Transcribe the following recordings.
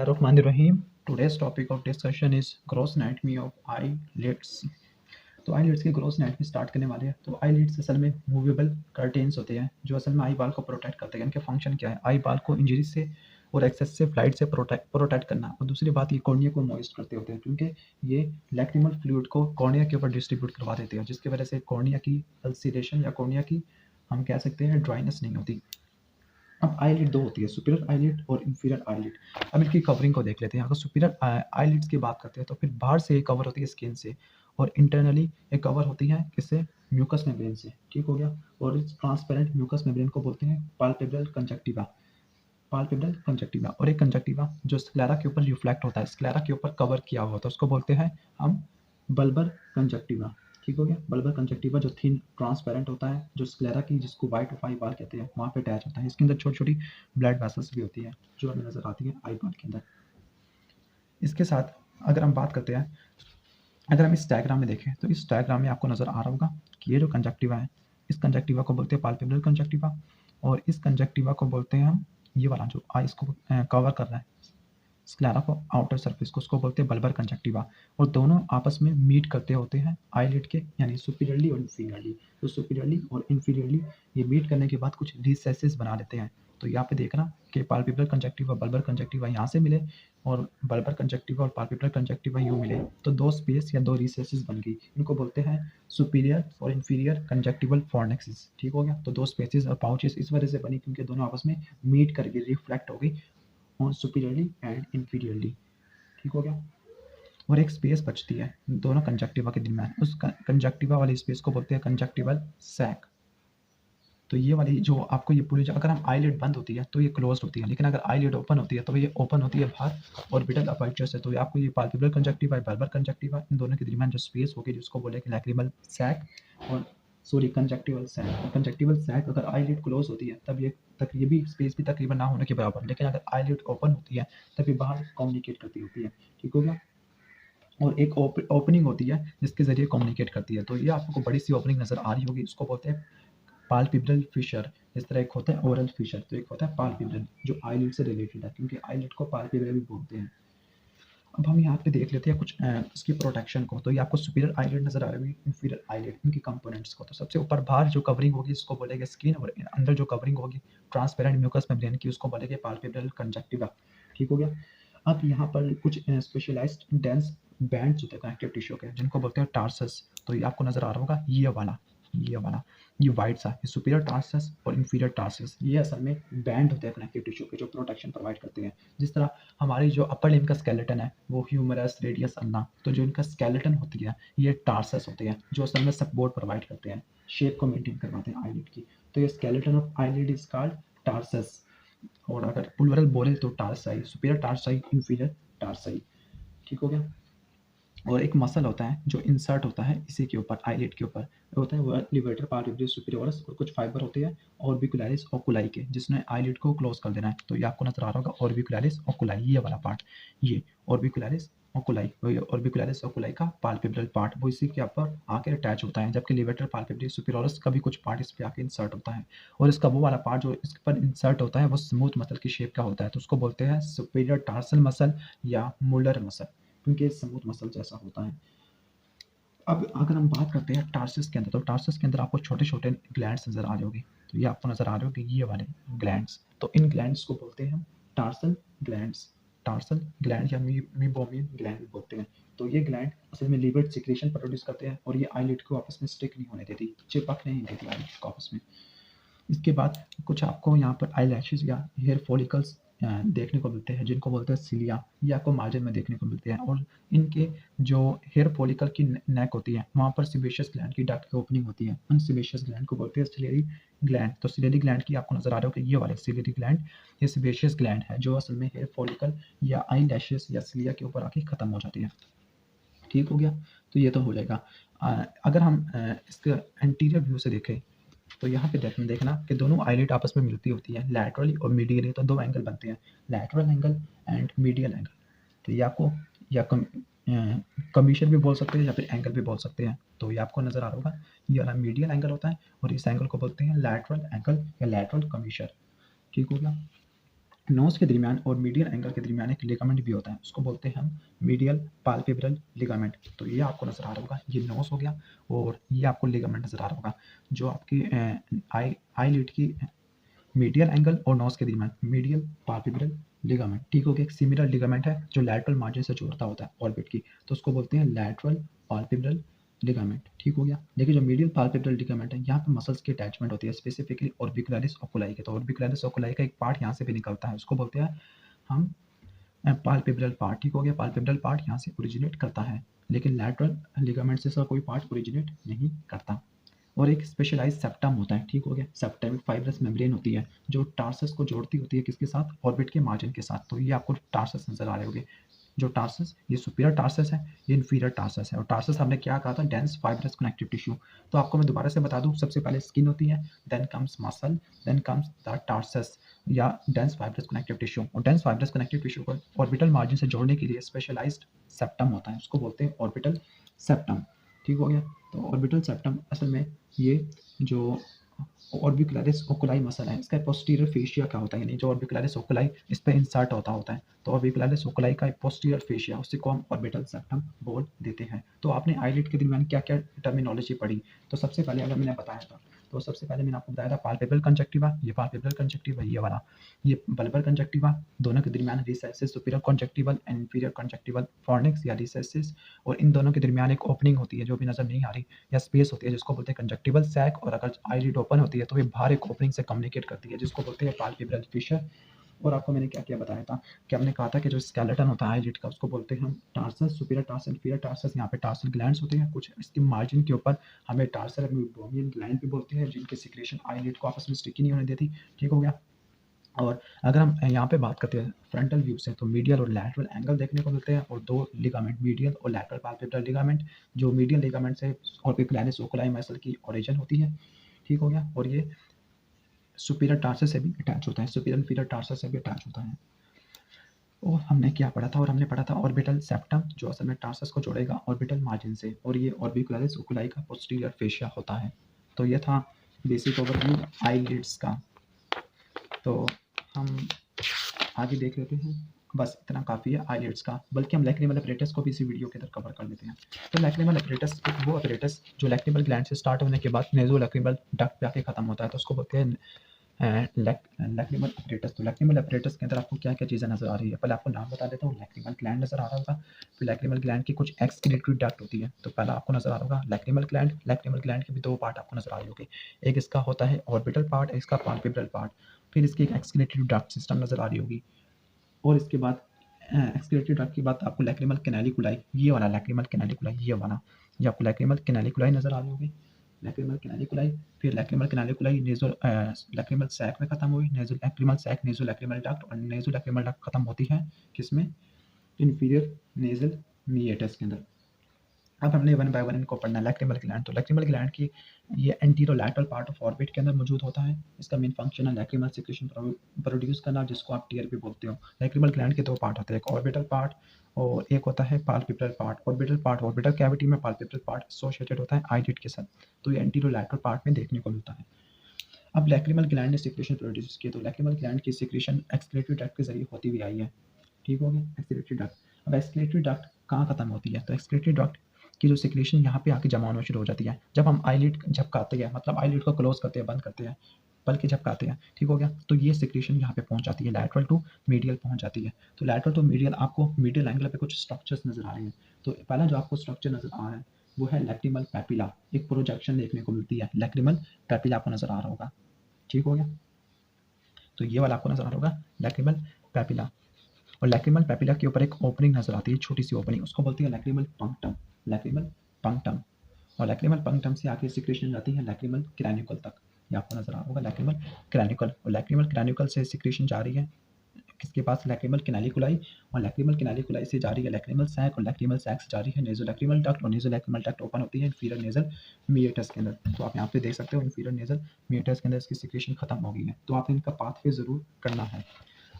Bismillahirrahmanirrahim. Today's topic of discussion is gross anatomy of eyelids. तो eyelids के gross anatomy start करने वाले हैं। तो eyelids असल में मूवेबल कर्टेन्स होते हैं जो असल में आई बाल को प्रोटेक्ट करते हैं। इनके फंक्शन क्या है? आई बाल को इंजरी से और एक्सेसिव लाइट से प्रोटेक्ट करना। और दूसरी बात, ये कॉर्निया को मॉइस्ट करते होते हैं क्योंकि ये लैक्रिमल फ्लूइड को कॉर्निया के ऊपर डिस्ट्रीब्यूट करवा देते हैं, जिसकी वजह से कॉर्निया की अल्सरेशन या कॉर्निया की हम कह सकते हैं ड्राइनेस नहीं होती। अब आईलिड दो होती है, सुपीरियर आईलिड और इंफीरियर आईलिड। अब इनकी कवरिंग को देख लेते हैं। अगर सुपीरियर आईलिड्स की बात करते हैं तो फिर बाहर से ये कवर होती है स्किन से, और इंटरनली ये कवर होती है किससे? म्यूकस मेम्ब्रेन से। ठीक हो गया। और इस ट्रांसपेरेंट म्यूकस मेम्ब्रेन को बोलते हैं पाल्पेब्रल कंजक्टिवा। Palpebral conjunctiva. और एक कंजक्टिवा जो स्क्लेरा के ऊपर रिफ्लेक्ट होता है, स्क्लेरा के ऊपर कवर किया हुआ होता है, उसको बोलते हैं हम बल्बर कंजक्टिवा। ठीक हो गया। बल्बर कंजक्टिवा जो थिन ट्रांसपेरेंट होता है, जो स्क्लेरा की जिसको वाइट ऑफ आई बाल कहते हैं वहाँ पे अटैच होता है। इसके अंदर छोटी छोटी ब्लड वेसल्स भी होती है जो हमें नजर आती है आई बाल के अंदर। इसके साथ अगर हम बात करते हैं, अगर हम इस डायग्राम में देखें तो इस डायग्राम में आपको नजर आ रहा होगा कि ये जो कंजक्टिवा है, इस कंजक्टिवा को बोलते हैं पाल्पेब्रल कंजक्टिवा, और इस कंजक्टिवा को बोलते हैं हम ये वाला जो आईज को कवर कर रहा है स्क्लेरा को, आउटर सरफेस को, उसको बोलते हैं बल्बर कंजक्टिवा। और दोनों आपस में मीट करते होते हैं आईलिड के, यानी सुपीरियरली और इंफीरियरली। तो सुपीरियरली और इंफीरियरली ये मीट करने के बाद कुछ रिसेसेस बना लेते हैं। तो यहाँ पे देखना कि पाल्पेब्रल कंजक्टिवा बल्बर कंजक्टिवा यहाँ से मिले और बल्बर कंजक्टिवा और पाल्पेब्रल कंजक्टिवा यूँ मिले, तो दो स्पेस या दो रिसेसेस बन गई। इनको बोलते हैं सुपीरियर और इंफीरियर कंजक्टिवल फॉर्नेक्सिस। ठीक हो गया। तो दो स्पेसेस और पाउचेस इस वजह से बनी क्योंकि दोनों आपस में मीट करके रिफ्लेक्ट हो गई ऑन सुपीरियरली एंड इंफीरियरली। ठीक हो गया। और एक स्पेस बचती है दोनों कंजक्टिवा के दरमियान, उस कंजक्टिवा वाली स्पेस को बोलते हैं कंजक्टिवल सैक। तो ये वाली जो आपको ये पूरी, अगर हम आईलिड बंद होती है तो ये क्लोज होती है, लेकिन अगर आईलिड ओपन होती है तो ये ओपन होती है बाहर ऑर्बिटल अपर्चर से। तो आपको ये पाल्पेब्रल कंजक्टिवा, बल्बर कंजक्टिवा, इन दोनों के दरमियान जो स्पेस होगी जिसको बोलेंगे लैक्रिमल सैक और सॉरी कंजक्टिवल सैक। कंजक्टिवल सैक अगर आईलिड क्लोज होती है तब ये भी स्पेस भी तकरीबन ना होने के बराबर, लेकिन अगर आईलिड ओपन होती है तब ये बाहर कम्युनिकेट करती होती है। ठीक हो गया। और एक ओपनिंग होती है जिसके जरिए कम्युनिकेट करती है। तो ये आपको बड़ी सी ओपनिंग नजर आ रही होगी, उसको बोलते हैं पाल्पेब्रल फिशर। इस तरह एक होता है ओरल फिशर, तो एक होता है पाल्पेब्रल जो आईलिड से रिलेटेड है, क्योंकि आईलिड को पाल्पेब्रल भी बोलते हैं। अब हम यहाँ पे देख लेते हैं कुछ इसकी प्रोटेक्शन को। तो ये आपको सुपीरियर आईलिड नजर आ रही होगी, इंफीरियर आईलिड, इनकी कंपोनेंट्स को। तो सबसे ऊपर बाहर जो कवरिंग होगी उसको बोलेंगे स्किन, और अंदर जो कवरिंग होगी ट्रांसपेरेंट म्यूकस मेम्ब्रेन की उसको बोलेंगे पाल्पेब्रल कंजक्टिवा। ठीक हो गया। अब यहाँ पर कुछ स्पेशलाइज्ड डेंस बैंड्स होते हैं कनेक्टिव टिश्यू के जिनको बोलते हैं टार्सस। तो ये आपको नजर आ रहा होगा ये वाइट सा, ये सुपीरियर टार्सस और इंफीरियर टार्सस, ये असल में बैंड होते हैं कनेक्टिव टिश्यू के जो प्रोटेक्शन प्रोवाइड करते हैं। जिस तरह हमारी जो अपर लिम्ब का स्केलेटन है वो ह्यूमरस, रेडियस, अल्ना, तो जो इनका स्केलेटन होती है ये टार्सस होते हैं जो असल में सपोर्ट प्रोवाइड करते हैं, शेप को मेंटेन करवाते हैं आईलिड की। तो ये skeleton of eyelid is called tarsus. और अगर प्लूरल बोले तो टार्साई, सुपीरियर टार्साई, इंफीरियर टार्साई। ठीक हो गया। और एक मसल होता है जो इंसर्ट होता है इसी के ऊपर, आईलिड के ऊपर होता है, वो लिबरेटर पाल्पेब्रस सुपीरियरिस, और कुछ फाइबर होते हैं ऑर्बिकुलरिस ओकुलाई के जिसने आईलिड को क्लोज कर देना है। तो ये आपको नजर आ रहा होगा ऑर्बिकुलरिस ओकुलाई, ये वाला पार्ट, ये ऑर्बिकुलरिस ओकुलाई, ऑर्बिकुलरिस ओकुलाई का पाल्पेब्रल पार्ट वो इसी के ऊपर आके अटैच होता है, जबकि लिबरेटर पाल्पेब्रस सुपीरियरिस का भी कुछ पार्ट इस पे आके इंसर्ट होता है। और इसका वो वाला पार्ट जो इस पर इंसर्ट होता है वो स्मूथ मसल की शेप का होता है, तो उसको बोलते हैं सुपीरियर टार्सल मसल या मुलर मसल, क्योंकि स्मूथ मसल जैसा होता है। अब अगर हम बात करते हैं टार्सस के अंदर, तो टार्सस के अंदर आपको छोटे छोटे ग्लैंड्स नजर आ जाओगे। तो ये आपको नजर आ रहे होंगे ये वाले ग्लैंड्स। तो इन ग्लैंड्स को बोलते हैं हम टार्सल ग्लैंड्स, टार्सल ग्लैंड या मीबोमियन ग्लैंड बोलते हैं। तो ये ग्लैंड असल में लिवर सिक्रेशन प्रोड्यूस करते हैं और ये आईलिड को आपस में स्टिक नहीं होने देती, चिपक नहीं देती आईलिड को आपस में। इसके बाद कुछ आपको यहाँ पर आई लैशेज या हेयर फॉलिकल्स देखने को मिलते हैं जिनको बोलते हैं सिलिया, ये आपको मार्जिन में देखने को मिलते हैं। और इनके जो हेयर फॉलिकल की नेक होती है वहाँ पर सिबेशियस ग्लैंड की डक्ट की ओपनिंग होती है, उन सिबेशियस ग्लैंड को बोलते हैं सिलियरी ग्लैंड। तो सिलियरी ग्लैंड की आपको नजर आ रहा हो कि ये वाले सिलियरी ग्लैंड ये सिबेशियस ग्लैंड है जो असल में हेयर फॉलिकल या आई लैशेज या सिलिया के ऊपर आके खत्म हो जाती है। ठीक हो गया। तो ये तो हो जाएगा। अगर हम इसके एंटीरियर व्यू से देखें तो यहाँ पे देखना कि दोनों आईलिड आपस में मिलती होती है लैटरली और मीडियली, तो दो एंगल बनते हैं, lateral angle and medial angle. तो ये आपको या कमीशन भी बोल सकते हैं या फिर एंगल भी बोल सकते हैं। तो ये आपको नजर आ रहा होगा ये वाला मीडियल एंगल होता है और इस एंगल को बोलते हैं लैटरल एंगल या लैटरल कमीशन। ठीक हो गया। नोज के दरमियान और मीडियल एंगल के दरमियान एक लिगामेंट भी होता है, उसको बोलते हैं हम मीडियल पाल्पेब्रल लिगामेंट। तो ये आपको नजर आ रहा होगा, ये नोज हो गया और ये आपको लिगामेंट नजर आ रहा होगा जो आपकी आई लिड की मीडियल एंगल और नोज के दरमियान मीडियल पाल्पेब्रल लिगामेंट। ठीक हो गया। एक सिमिलर लिगामेंट है जो लैटरल मार्जिन से जोड़ता होता है ऑर्बिट की, तो उसको बोलते हैं लैटरल पाल्पेब्रल लिगामेंट। ठीक हो गया। देखिए जो मीडियल पाल्पेब्रल लिगामेंट है, यहाँ पे मसल्स की अटैचमेंट होती है, स्पेसिफिकली ऑर्बिकुलरिस ओकुलाई के। तो ऑर्बिकुलरिस ओकुलाई का एक पार्ट यहाँ से भी निकलता है, उसको बोलते हैं हम पाल्पेब्रल पार्ट। ठीक हो गया। पाल्पेब्रल पार्ट यहाँ से ओरिजिनेट करता है, लेकिन लैटरल लिगामेंट से इसका कोई पार्ट ओरिजिनेट नहीं करता। और एक स्पेशलाइज सेप्टम होता है। ठीक हो गया। सेप्टम फाइब्रस मेम्ब्रेन होती है जो टार्सस को जोड़ती होती है किसके साथ, ऑर्बिट के मार्जिन के साथ। तो ये आपको टार्सस नजर आ रहे होंगे। जो टार्सस, ये सुपीरियर टार्सस है, ये इन्फीरियर टार्सस है। और टार्सस हमने क्या कहा था, डेंस फाइब्रस कनेक्टिव टिश्यू। तो आपको मैं दोबारा से बता दूं, सबसे पहले स्किन होती है, then comes muscle, then comes the tarsus या डेंस फाइब्रस कनेक्टिव टिश्यू। और डेंस फाइब्रस कनेक्टिव टिश्यू को ऑर्बिटल मार्जिन से जोड़ने के लिए स्पेशलाइज्ड सेप्टम होता है, उसको बोलते हैं ऑर्बिटल सेप्टम। ठीक हो गया। तो ऑर्बिटल सेप्टम असल में ये जो ऑर्बिकुलरिस ओकुलाई मसल है, इसका पोस्टीरियर फेशिया क्या होता है, यानी जो ऑर्बिकुलरिस ओकुलाई इस पे इंसर्ट होता है। तो ऑर्बिकुलरिस ओकुलाई का पोस्टीरियर फेशिया, उसी को हम ऑर्बिटल सेप्टम बोल देते हैं। तो आपने आईलिड के दरमियान क्या क्या टर्मिनोलॉजी पढ़ी, तो सबसे पहले अगर मैंने बताया था, तो सबसे पहले मैंने आपको बताया था पाल्पेब्रल कंजक्टिवा, ये पाल्पेब्रल कंजक्टिवा ये वाला, ये बल्बर कंजक्टिवा, दोनों के दरमियान रिसेसिस सुपीरियर कंजक्टिवल एंड इंफीरियर कंजक्टिवल फॉर्निक्स या रिसेसिस, और इन दोनों के दरमियान एक ओपनिंग होती है जो भी नजर नहीं आ रही, या स्पेस होती है जिसको बोलते हैं कंजक्टिवल सैक। और अगर आईलिड ओपन होती है तो ये बाहर एक ओपनिंग से कम्युनिकेट करती है जिसको बोलते हैं पाल्पेब्रल फिशर। और आपको मैंने क्या क्या बताया था कि हमने कहा था कि जो स्केलेटन होता है आईलिड का, उसको बोलते हैं हम tarsus, superior tarsus, inferior tarsus. यहाँ पे टार्सल ग्लैंड्स होते हैं कुछ इसके मार्जिन के ऊपर, हमें टार्सल बोमियन ग्लैंड भी बोलते हैं, जिनके सिक्रेशन आईलिड को आपस में स्टिकी नहीं होने देती। ठीक हो गया। और अगर हम यहाँ पे बात करते हैं फ्रंटल व्यू से, तो मीडियल और लैटरल एंगल देखने को मिलते हैं, और दो लिगामेंट, मीडियल और लैटरल पाल्पेब्रल लिगामेंट, जो मीडियल लिगामेंट से ऑर्बिकुलरिस ओकुलाई मसल की ओरिजिन होती है। ठीक हो गया। और ये सुपीरियर टार्सस से भी अटैच होता है, सुपीरियर इंफीरियर टार्सस से भी अटैच होता है। और हमने क्या पढ़ा था, और हमने पढ़ा था ऑर्बिटल सेप्टम जो असल में टार्सस को जोड़ेगा ऑर्बिटल मार्जिन से, और ये ऑर्बिकुलरिस ओकुलाई का पोस्टीरियर फेशिया होता है। तो ये था बेसिक ओवरव्यू आईलिड्स का। तो हम आगे देख लेते हैं, बस इतना काफ़ी है आईलिड्स का, बल्कि हम लैक्रिमल अपरेटस को भी इसी वीडियो के अंदर कवर कर लेते हैं। तो लैक्रिमल अपरेटस एक वो अपरेटस जो लैक्रिमल ग्लैंड से स्टार्ट होने के बाद नेजो लैक्रिमल डक्ट पे आके खत्म होता है, तो उसको बोलते हैं लैक्रिमल अपरेटस। तो लैक्रिमल अपरेटस के अंदर आपको क्या क्या चीज़ें नजर आ रही है, पहले आपको नाम बता देता हूँ। लैक्रिमल ग्लैंड नजर आ रहा होगा, फिर लैक्रिमल ग्लैंड की कुछ एक्सक्रीटरी डक्ट होती है। तो पहला आपको नजर आ रहा होगा लैक्रिमल ग्लैंड। लैक्रिमल ग्लैंड के भी दो पार्ट आपको नजर आ रहे होंगे, एक इसका होता है ऑर्बिटल पार्ट, एक इसका पाल्पेब्रल पार्ट। फिर इसकी एक एक्सक्रीटरी डक्ट सिस्टम नजर आ रही होगी, और इसके बाद एक्सक्रीटरी डक्ट की बात आपको लैक्रिमल कैनालिकुलाई, ये वाला लैक्रिमल कैनालिकुलाई, ये आपको लैक्रिमल कैनालिकुलाई नजर आ रही होगी, लैक्रिमल कैनालिकुलाई। फिर लैक्रिमल कैनालिकुलाई नेजो लैक्रिमल सैक में खत्म हुई, नेजो लैक्रिमल सैक, नेजो लैक्रिमल डक्ट, और नेजो लैक्रिमल डक्ट खत्म होती है किसमें, इंफीरियर नेजल मीएटस के अंदर। अब हमने वन बाय वन इनको पढ़ना है। लैक्रिमल ग्लैंड, तो लैक्रिमल ग्लैंड की ये एंटीरोलैटरल पार्ट ऑफ ऑर्बिट के अंदर मौजूद होता है। इसका मेन फंक्शन है लैक्रिमल सिक्रेशन प्रोड्यूस करना, जिसको आप टीयर भी बोलते हो। लैक्रिमल ग्लैंड के दो पार्ट होते हैं, एक ऑर्बिटल पार्ट और एक होता है palpebral part. Orbital part orbital cavity में, पाल्पेब्रल पार्ट एसोसिएटेड होता है आईलिड के साथ। तो ये एंटीरोलैटरल पार्ट में देखने को मिलता है। अब लैक्रिमल ग्लैंड ने सिक्रेशन प्रोड्यूस किया, तो लैक्रिमल ग्लैंड की सिक्रेशन एक्सक्रीटरी डक्ट के जरिए होती हुई आई है। ठीक हो गया। Excretory duct. अब एक्सक्रीटरी डक्ट कहाँ खत्म होती है, तो एक्सक्रीटरी डक्ट की जो सिक्रेशन यहाँ पे आके जमा होना शुरू हो जाती है जब हम आईलिड झपकाते हैं, मतलब आईलिड को क्लोज करते हैं, बंद करते हैं, बल्कि झपकाते हैं। ठीक हो गया। तो ये सिक्रेशन यहाँ पे पहुंच जाती है, लैटरल टू मीडियल पहुंच जाती है। तो लैटरल टू मीडियल आपको मीडियल एंगल पे कुछ स्ट्रक्चर्स नजर आ रहे हैं। तो पहला जो आपको स्ट्रक्चर नजर आ रहा है वो है लैक्रिमल पैपिला, एक प्रोजेक्शन देखने को मिलती है, लैक्रिमल पैपिला आपको नजर आ रहा होगा। ठीक हो गया। तो ये वाला आपको नजर आ रहा होगा लैक्रिमल पैपिला, और लैक्रिमल पैपिला के ऊपर एक ओपनिंग नजर आती है, छोटी सी ओपनिंग, उसको बोलती है लैक्रिमल पंक्टम, लैक्रिमल पंक्टम। और लैक्रिमल पंक्टम से आगे सिक्रेशन जाती है लैक्रिमल क्रैनिकल तक, ये आपको नजर आ रहा होगा लैक्रिमल क्रैनिकल। और लैक्रिमल क्रैनिकल से सिक्रेशन जा रही है किसके पास, लैक्रिमल कैनालिकुलाई, और लैक्रिमल कैनालिकुलाई से जा रही है लैक्रिमल सैक, और लैक्रिमल सैक से जा रही है नेजो लैक्रिमल डक्ट, और नेजो लैक्रिमल डक्ट ओपन होती है इंफीरियर नेजल मिएटस के अंदर। तो आप यहाँ पे देख सकते हो इंफीरियर नेजल मिएटस के अंदर इसकी सिक्रेशन खत्म हो गई है। तो आप इनका पाथवे जरूर करना है।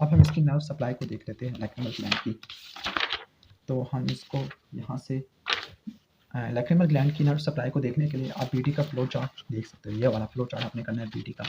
अब हम इसकी नर्व सप्लाई को देख लेते हैं लैक्रिमल ग्लैंड की। तो हम इसको यहाँ से लैक्रिमल ग्लैंड की नर्व सप्लाई को देखने के लिए आप बीटी का फ्लो चार्ट देख सकते हो, ये वाला फ्लो चार्ट आपने करना है बीटी का।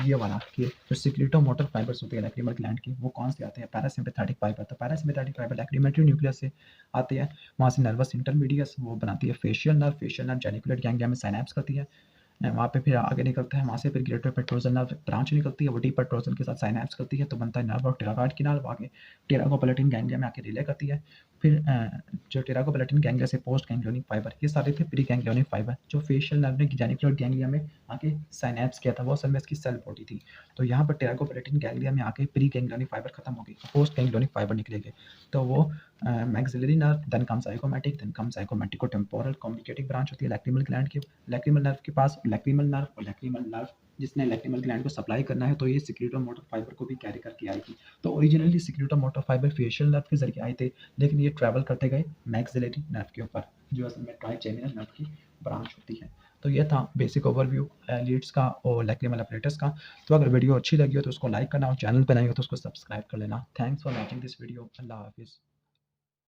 ये वाला कि जो सिक्रेटो मोटर फाइबर्स होते हैं लैक्रिमल ग्लैंड के, वो कौन से आते हैं? Parasympathetic fibre. तो पैरासिम्पैथेटिक फाइबर लैक्रिमेटरी न्यूक्लियस से आते हैं, वहाँ से नर्वस इंटरमीडियस वो बनाती है फेशियल नर्व जेनिकुलेट गैंग्लिया में साइनैप्स करती है, वहाँ पे फिर आगे निकलता है, वहाँ से फिर ग्रेटर पेट्रोजल नर्व ब्रांच निकलती है, वो डीप पेट्रोजल के साथ साइनैप्स करती है, तो बनता है नर्व और टेरागार्ड की नर्व आगे टेरागोपैलेटिन गैंग्लिया में आके रिले करती है। फिर जो टेरागोपैलेटिन गैंग्लिया से पोस्ट गैंग्लियोनिक फाइबर, ये सारे थे प्री गैंग्लियोनिक फाइबर। जो फेशियल नर्व ने जेनिकुलेट गैंग्लिया में आके साइनैप्स किया था, वो असल में इसकी सेल बॉडी थी। तो यहाँ पर टेरागोपैलेटिन गैंग्लिया में आके प्री गैंग्लियोनिक फाइबर खत्म हो गई, पोस्ट गैंग्लियोनिक फाइबर निकलेंगे, तो वो maxillary nerve, then come zygomatic, then come zygomaticotemporal communicating branch होती है लैक्रिमल ग्लैंड की। लैक्रिमल नर्व के पास लैक्रिमल नर्व जिसने लैक्रिमल ग्लैंड को सप्लाई करना है, तो ये सिक्रेटो मोटर फाइबर को भी कैरी करके आएगी। तो originally secretomotor fiber facial nerve के जरिए आए थे, लेकिन ये ट्रैवल करते गए मैक्सिलरी नर्व के ऊपर, जो असल में ट्राइजेमिनल नर्व की ब्रांच होती है। तो ये था बेसिक ओवरव्यू लीड्स का और लैक्रिमल अपरेटस का। तो अगर वीडियो अच्छी लगी हो तो उसको लाइक करना, और चैनल पर नए हो तो उसको सब्सक्राइब कर लेना। Thanks for watching this video. अल्लाह हाफिज़।